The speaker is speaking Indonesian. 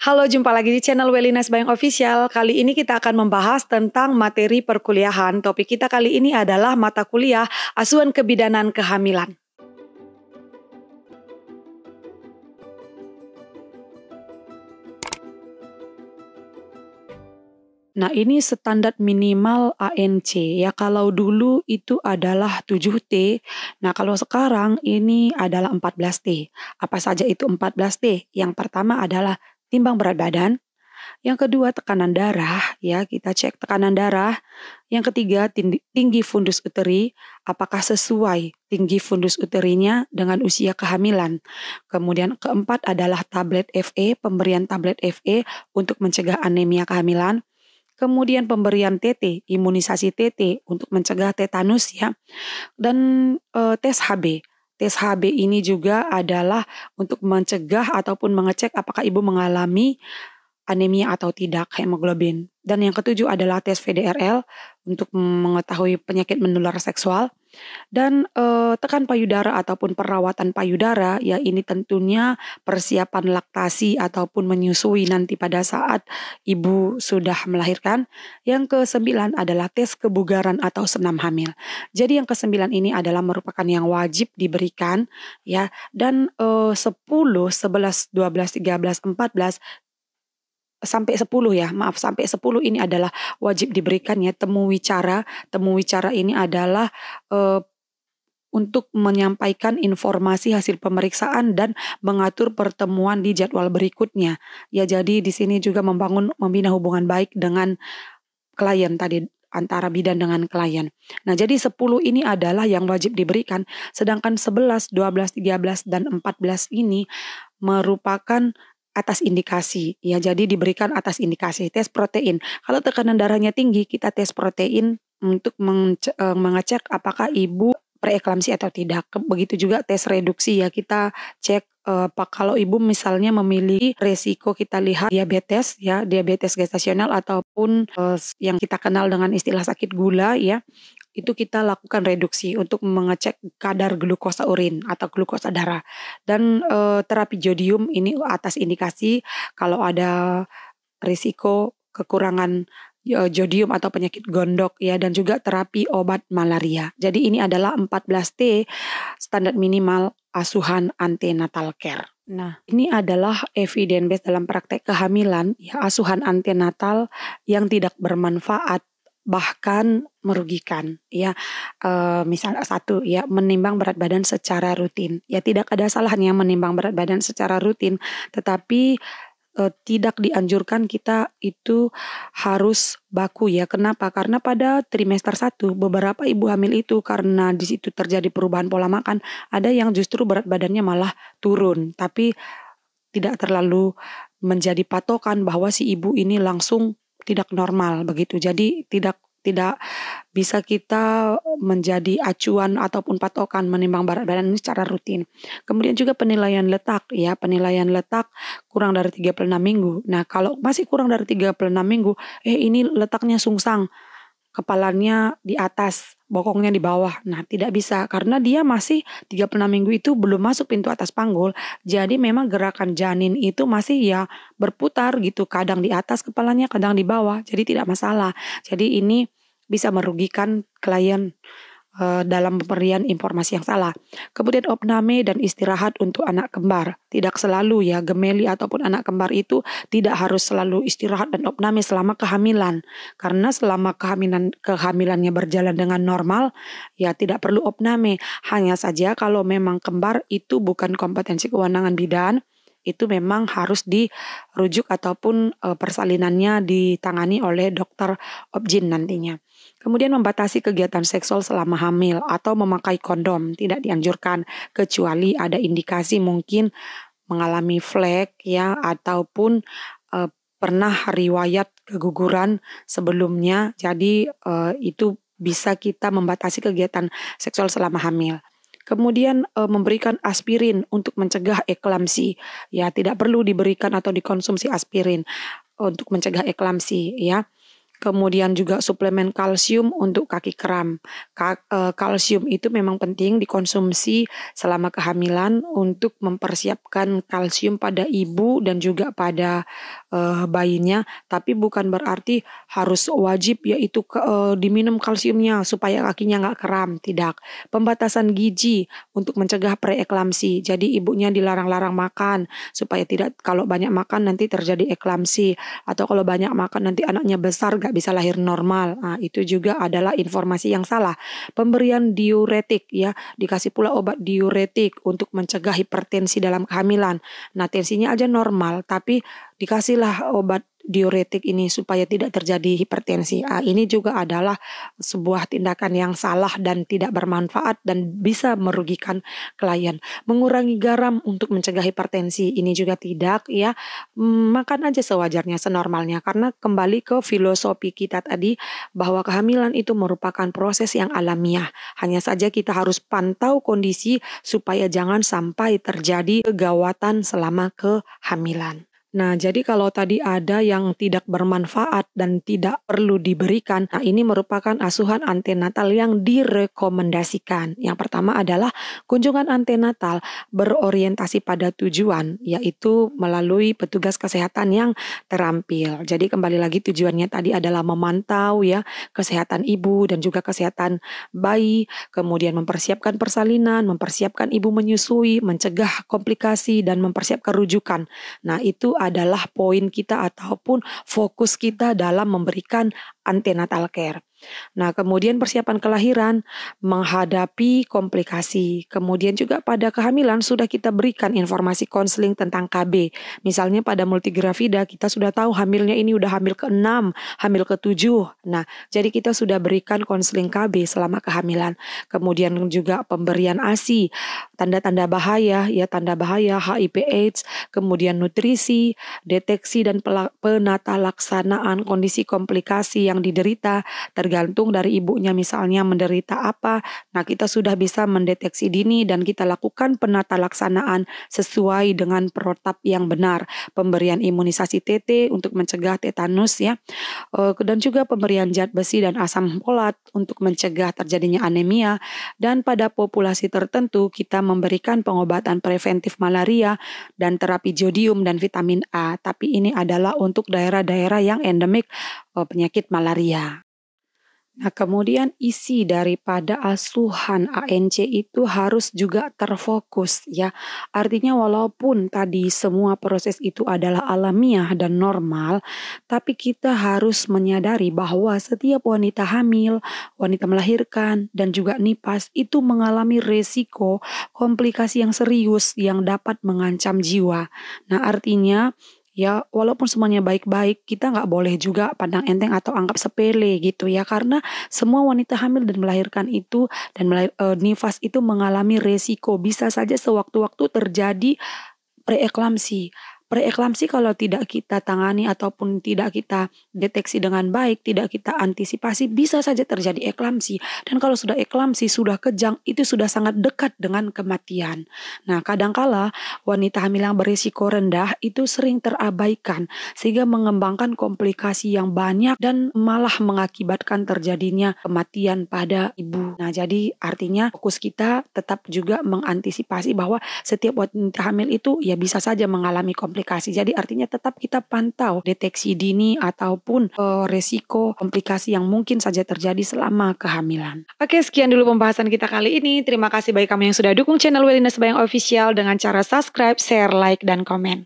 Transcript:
Halo, jumpa lagi di channel Wellines Bayang Official. Kali ini kita akan membahas tentang materi perkuliahan. Topik kita kali ini adalah mata kuliah Asuhan Kebidanan Kehamilan. Nah, ini standar minimal ANC ya. Kalau dulu itu adalah 7T. Nah, kalau sekarang ini adalah 14T. Apa saja itu 14T? Yang pertama adalah timbang berat badan. Yang kedua tekanan darah, ya kita cek tekanan darah. Yang ketiga tinggi fundus uteri, apakah sesuai tinggi fundus uterinya dengan usia kehamilan. Kemudian keempat adalah tablet FE, pemberian tablet FE untuk mencegah anemia kehamilan. Kemudian pemberian TT, imunisasi TT untuk mencegah tetanus ya. Dan tes HB. Tes HB ini juga adalah untuk mencegah ataupun mengecek apakah ibu mengalami anemia atau tidak hemoglobin. Dan yang ketujuh adalah tes VDRL untuk mengetahui penyakit menular seksual. Dan tekan payudara ataupun perawatan payudara, ya ini tentunya persiapan laktasi ataupun menyusui nanti pada saat ibu sudah melahirkan. Yang kesembilan adalah tes kebugaran atau senam hamil. Jadi yang kesembilan ini adalah merupakan yang wajib diberikan ya. Dan 10, 11, 12, 13, 14 sampai 10 ya, maaf sampai 10 ini adalah wajib diberikan ya temu wicara. Temu wicara ini adalah untuk menyampaikan informasi hasil pemeriksaan dan mengatur pertemuan di jadwal berikutnya. Ya jadi di sini juga membina hubungan baik dengan klien tadi, antara bidan dengan klien. Nah jadi 10 ini adalah yang wajib diberikan, sedangkan 11, 12, 13, dan 14 ini merupakan atas indikasi, ya jadi diberikan atas indikasi. Tes protein, kalau tekanan darahnya tinggi kita tes protein untuk mengecek apakah ibu preeklamsi atau tidak. Begitu juga tes reduksi ya, kita cek kalau ibu misalnya memiliki resiko, kita lihat diabetes ya, diabetes gestasional ataupun yang kita kenal dengan istilah sakit gula ya, itu kita lakukan reduksi untuk mengecek kadar glukosa urin atau glukosa darah. Dan terapi jodium ini atas indikasi kalau ada risiko kekurangan jodium atau penyakit gondok ya, dan juga terapi obat malaria. Jadi ini adalah 14T standar minimal asuhan antenatal care. Nah, ini adalah evidence based dalam praktek kehamilan ya, asuhan antenatal yang tidak bermanfaat bahkan merugikan ya. Misalnya satu ya, menimbang berat badan secara rutin. Ya tidak ada salahnya menimbang berat badan secara rutin, tetapi tidak dianjurkan kita itu harus baku ya. Kenapa? Karena pada trimester 1 beberapa ibu hamil itu karena di situ terjadi perubahan pola makan, ada yang justru berat badannya malah turun, tapi tidak terlalu menjadi patokan bahwa si ibu ini langsung tidak normal begitu. Jadi tidak bisa kita menjadi acuan ataupun patokan menimbang berat badan ini secara rutin. Kemudian juga penilaian letak ya, penilaian letak kurang dari 36 minggu. Nah, kalau masih kurang dari 36 minggu, ini letaknya sungsang, kepalanya di atas, bokongnya di bawah. Nah, tidak bisa karena dia masih 36 minggu itu belum masuk pintu atas panggul. Jadi memang gerakan janin itu masih ya berputar gitu, kadang di atas kepalanya, kadang di bawah. Jadi tidak masalah. Jadi ini bisa merugikan klien dalam pemberian informasi yang salah. Kemudian opname dan istirahat untuk anak kembar. Tidak selalu ya, gemeli ataupun anak kembar itu tidak harus selalu istirahat dan opname selama kehamilan. Karena selama kehamilannya berjalan dengan normal, ya tidak perlu opname. Hanya saja kalau memang kembar itu bukan kompetensi kewenangan bidan, itu memang harus dirujuk ataupun persalinannya ditangani oleh dokter obgyn nantinya. Kemudian membatasi kegiatan seksual selama hamil atau memakai kondom tidak dianjurkan kecuali ada indikasi mungkin mengalami flek ya, ataupun pernah riwayat keguguran sebelumnya. Jadi itu bisa kita membatasi kegiatan seksual selama hamil. Kemudian memberikan aspirin untuk mencegah eklamsi. Ya, tidak perlu diberikan atau dikonsumsi aspirin untuk mencegah eklamsi ya. Kemudian juga suplemen kalsium untuk kaki kram. Kalsium itu memang penting dikonsumsi selama kehamilan untuk mempersiapkan kalsium pada ibu dan juga pada bayinya, tapi bukan berarti harus wajib yaitu diminum kalsiumnya supaya kakinya nggak kram, tidak. Pembatasan gizi untuk mencegah preeklamsi, jadi ibunya dilarang-larang makan supaya tidak, kalau banyak makan nanti terjadi eklamsi, atau kalau banyak makan nanti anaknya besar gak bisa lahir normal. Nah, itu juga adalah informasi yang salah. Pemberian diuretik ya, dikasih pula obat diuretik untuk mencegah hipertensi dalam kehamilan. Nah, tensinya aja normal, tapi dikasihlah obat diuretik ini supaya tidak terjadi hipertensi. Ini juga adalah sebuah tindakan yang salah dan tidak bermanfaat dan bisa merugikan klien. Mengurangi garam untuk mencegah hipertensi ini juga tidak ya. Makan aja sewajarnya, senormalnya, karena kembali ke filosofi kita tadi bahwa kehamilan itu merupakan proses yang alamiah. Hanya saja kita harus pantau kondisi supaya jangan sampai terjadi kegawatan selama kehamilan. Nah, jadi kalau tadi ada yang tidak bermanfaat dan tidak perlu diberikan, nah ini merupakan asuhan antenatal yang direkomendasikan. Yang pertama adalah kunjungan antenatal berorientasi pada tujuan, yaitu melalui petugas kesehatan yang terampil. Jadi kembali lagi tujuannya tadi adalah memantau ya kesehatan ibu dan juga kesehatan bayi, kemudian mempersiapkan persalinan, mempersiapkan ibu menyusui, mencegah komplikasi dan mempersiapkan rujukan. Nah, itu adalah poin kita ataupun fokus kita dalam memberikan antenatal care. Nah, kemudian persiapan kelahiran, menghadapi komplikasi. Kemudian juga pada kehamilan sudah kita berikan informasi konseling tentang KB. Misalnya pada multigravida kita sudah tahu hamilnya ini udah hamil ke-6, hamil ke-7. Nah, jadi kita sudah berikan konseling KB selama kehamilan. Kemudian juga pemberian ASI, tanda-tanda bahaya, ya tanda bahaya HIV AIDS, kemudian nutrisi, deteksi dan penata laksanaan kondisi komplikasi yang diderita, tergantung dari ibunya misalnya menderita apa. Nah, kita sudah bisa mendeteksi dini dan kita lakukan penata laksanaan sesuai dengan protap yang benar. Pemberian imunisasi TT untuk mencegah tetanus ya. Dan juga pemberian zat besi dan asam folat untuk mencegah terjadinya anemia. Dan pada populasi tertentu kita memberikan pengobatan preventif malaria dan terapi jodium dan vitamin A. Tapi ini adalah untuk daerah-daerah yang endemik penyakit malaria. Nah, kemudian isi daripada asuhan ANC itu harus juga terfokus ya. Artinya walaupun tadi semua proses itu adalah alamiah dan normal, tapi kita harus menyadari bahwa setiap wanita hamil, wanita melahirkan, dan juga nipas itu mengalami resiko komplikasi yang serius yang dapat mengancam jiwa. Nah, artinya ya, walaupun semuanya baik-baik, kita nggak boleh juga pandang enteng atau anggap sepele gitu ya. Karena semua wanita hamil dan melahirkan itu dan nifas itu mengalami resiko. Bisa saja sewaktu-waktu terjadi preeklamsi. Preeklamsi kalau tidak kita tangani ataupun tidak kita deteksi dengan baik, tidak kita antisipasi, bisa saja terjadi eklamsi. Dan kalau sudah eklamsi, sudah kejang, itu sudah sangat dekat dengan kematian. Nah, kadangkala wanita hamil yang berisiko rendah itu sering terabaikan sehingga mengembangkan komplikasi yang banyak dan malah mengakibatkan terjadinya kematian pada ibu. Nah, jadi artinya fokus kita tetap juga mengantisipasi bahwa setiap wanita hamil itu ya bisa saja mengalami komplikasi. Jadi artinya tetap kita pantau deteksi dini ataupun resiko komplikasi yang mungkin saja terjadi selama kehamilan. Oke, sekian dulu pembahasan kita kali ini. Terima kasih bagi kamu yang sudah dukung channel Welina Sembayang Official dengan cara subscribe, share, like, dan komen.